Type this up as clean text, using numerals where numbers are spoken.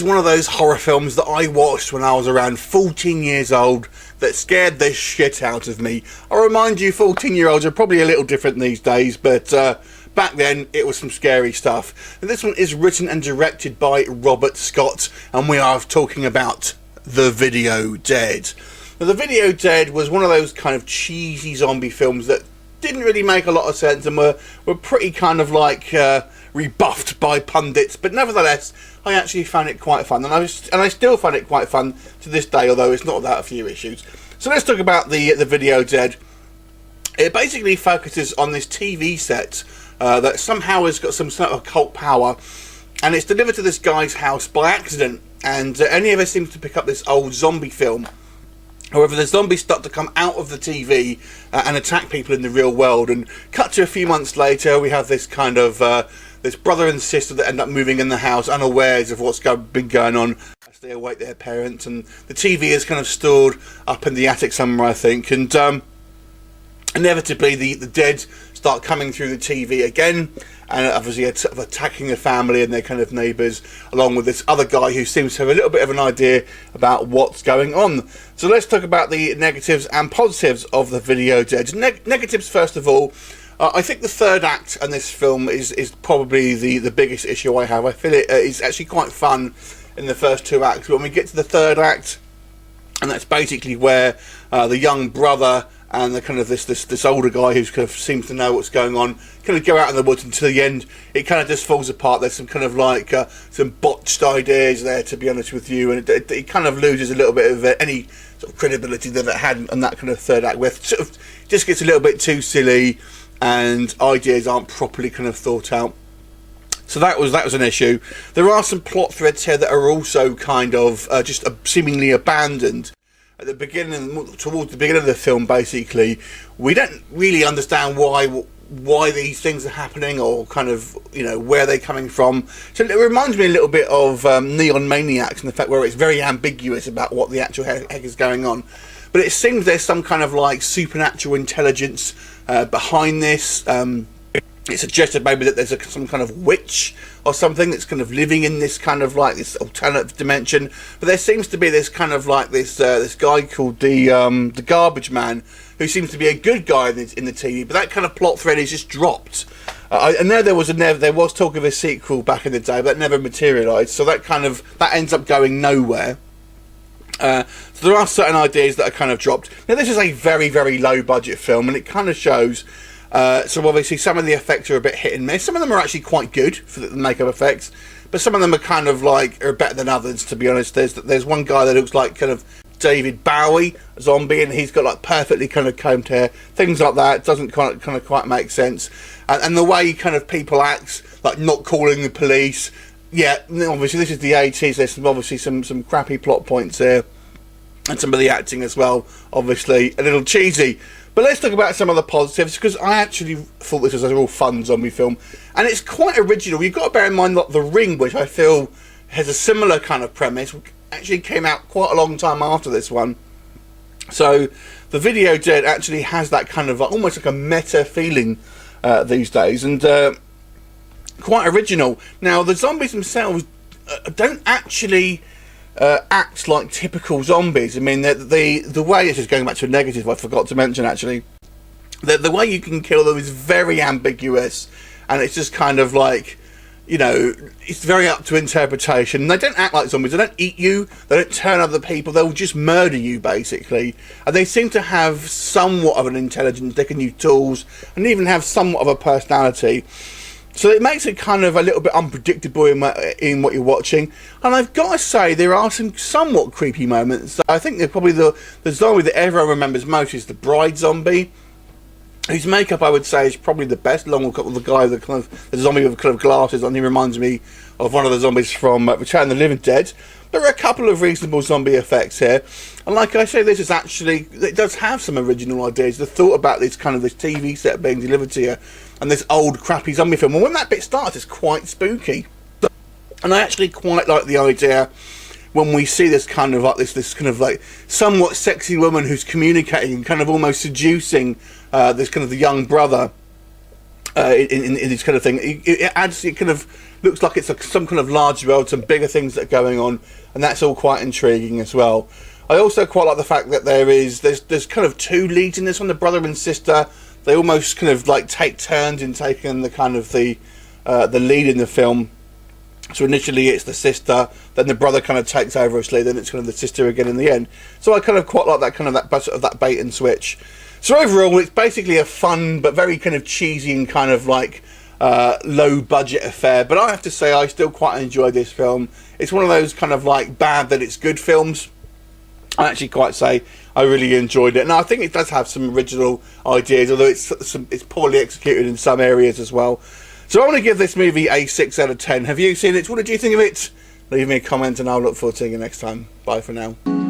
is one of those horror films that I watched when I was around 14 years old that scared the shit out of me. I remind you, 14-year-olds are probably a little different these days, but back then it was some scary stuff. And this one is written and directed by Robert Scott, and we are talking about The Video Dead. Now, The Video Dead was one of those kind of cheesy zombie films that didn't really make a lot of sense and were pretty kind of like rebuffed by pundits, but nevertheless I actually found it quite fun, and I still find it quite fun to this day, although it's not without a few issues. So let's talk about the Video Dead. It basically focuses on this TV set that somehow has got some sort of occult power, and it's delivered to this guy's house by accident, and only ever seems to pick up this old zombie film. However, the zombies start to come out of the TV and attack people in the real world, and cut to a few months later, we have this kind of this brother and sister that end up moving in the house unawares of what's been going on as they await their parents, and the TV is kind of stored up in the attic somewhere, I think, and inevitably the dead start coming through the TV again, and obviously attacking the family and their kind of neighbours, along with this other guy who seems to have a little bit of an idea about what's going on. So let's talk about the negatives and positives of The Video Dead. Negatives first of all. I think the third act in this film is probably the biggest issue I have. I feel it is actually quite fun in the first two acts, but when we get to the third act, and that's basically where the young brother and the kind of this older guy who kind of seems to know what's going on kind of go out in the woods until the end, it kind of just falls apart. There's some kind of like some botched ideas there, to be honest with you, and it kind of loses a little bit of any sort of credibility that it had in that kind of third act, where it sort of just gets a little bit too silly and ideas aren't properly kind of thought out. So that was an issue. There are some plot threads here that are also kind of just seemingly abandoned. At the beginning, towards the beginning of the film, basically, we don't really understand why these things are happening, or kind of, you know, where they're coming from. So it reminds me a little bit of Neon Maniacs, in the fact where it's very ambiguous about what the actual heck is going on. But it seems there's some kind of like supernatural intelligence behind this. It suggested maybe that there's some kind of witch or something that's kind of living in this kind of like this alternative dimension. But there seems to be this kind of like this guy called the Garbage Man, who seems to be a good guy in the TV. But that kind of plot thread is just dropped. I know there was talk of a sequel back in the day, but that never materialised. So that ends up going nowhere. So there are certain ideas that are kind of dropped. Now this is a very, very low budget film, and it kind of shows. So obviously some of the effects are a bit hit and miss. Some of them are actually quite good for the makeup effects, but some of them are kind of like are better than others, to be honest. There's one guy that looks like kind of David Bowie zombie, and he's got like perfectly kind of combed hair, things like that. It doesn't kind of quite make sense, and the way kind of people act, like not calling the police. Yeah, obviously this is the 80s. There's obviously some crappy plot points here, and some of the acting as well, obviously a little cheesy. But let's talk about some of the positives, because I actually thought this was a real fun zombie film, and it's quite original. You've got to bear in mind that The Ring, which I feel has a similar kind of premise, actually came out quite a long time after this one. So The Video Dead actually has that kind of almost like a meta feeling these days, and quite original. Now the zombies themselves don't actually act like typical zombies. I mean, the way, this is going back to a negative I forgot to mention actually, the way you can kill them is very ambiguous, and it's just kind of like, you know, it's very up to interpretation. They don't act like zombies. They don't eat you, they don't turn other people, they'll just murder you basically. And they seem to have somewhat of an intelligence. They can use tools and even have somewhat of a personality. So it makes it kind of a little bit unpredictable in what you're watching. And I've got to say, there are some somewhat creepy moments. I think they're probably the zombie that everyone remembers most is the bride zombie, whose makeup I would say is probably the best, along with the guy, the zombie with kind of glasses on. He reminds me of one of the zombies from Return of the Living Dead. There are a couple of reasonable zombie effects here, and like I say, this is actually, it does have some original ideas. The thought about this kind of this TV set being delivered to you, and this old crappy zombie film. And when that bit starts, it's quite spooky, and I actually quite like the idea when we see this kind of like this kind of like somewhat sexy woman who's communicating and kind of almost seducing this kind of the young brother. in this kind of thing. It adds, it kind of looks like it's some kind of larger world, some bigger things that are going on, and that's all quite intriguing as well. I also quite like the fact that there's kind of two leads in this one, the brother and sister. They almost kind of like take turns in taking the kind of the lead in the film. So initially it's the sister, then the brother kind of takes over a lead, then it's kind of the sister again in the end. So I kind of quite like that kind of that bait and switch. So overall, it's basically a fun but very kind of cheesy and kind of like low budget affair. But I have to say, I still quite enjoy this film. It's one of those kind of like bad that it's good films. I actually quite say I really enjoyed it, and I think it does have some original ideas, although it's poorly executed in some areas as well. So I want to give this movie a 6 out of 10. Have you seen it? What did you think of it? Leave me a comment and I'll look forward to seeing you next time. Bye for now.